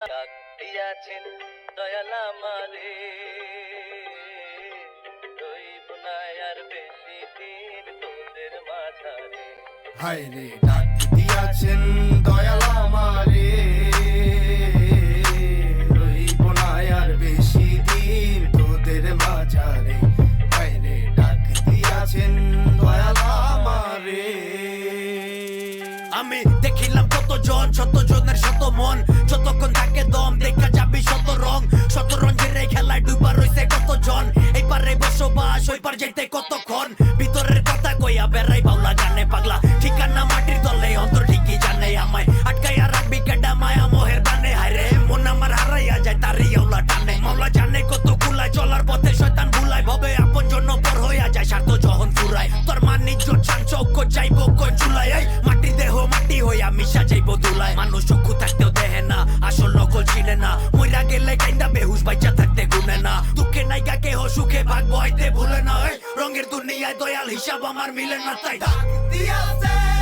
ডাক দিয়াছেন দয়াল আমারে, রইব না আর বেশি দিন তোদের মাঝারে। হায় রে ডাক দিয়াছেন দয়াল আমারে, রইব না আর বেশি দিন তোদের মাঝারে। হায় রে ডাক দিয়াছেন দয়াল আমারে। আমি দেখিলাম কত জনের শত মন, যতক্ষণ থাকে দম দেখা যাবি শত রঙের এই খেলায় ডুবা রইছে কত জন। এই পারে বসবাস ওই পার যাইতে কতক্ষণ, ভিতরের কথা কইয়া বেড়াই বাউলা গানে পাগলা। ঠিকানা মাটির তলে অন্তর ঠিকই জানে আমায়, আটকাইয়া রাখবি কেডা মায়া মোহের দানে। হায়রে মন আমার হারাইয়া যায় তারি আওলা টানে, মাওলা জানে কত কুলায় চলার পথে শয়তান ভুলায়। ভবে আপন জন্য পর হইয়া যায় স্বার্থ যখন ফুরায়, তোর মান ইজ্জত শান চৌক যাইব কোন চুলায়। এই মাটি দেহ মাটি হইয়া মিশা যাইব দুলায়, মানুষ চক্ষু থাকতেও দেহে না আসল নকল চিনে না। মইরা গেলে কাইন্দা বেহুশ বাইচা থাকতে গুনে না, দুঃখে নাইগা কেহ সুখে ভাগবো আইতে ভুলে না। এই রঙের দুনিয়ায় দয়াল হিসাব আমার মিলে না, তাই দিয়াছেন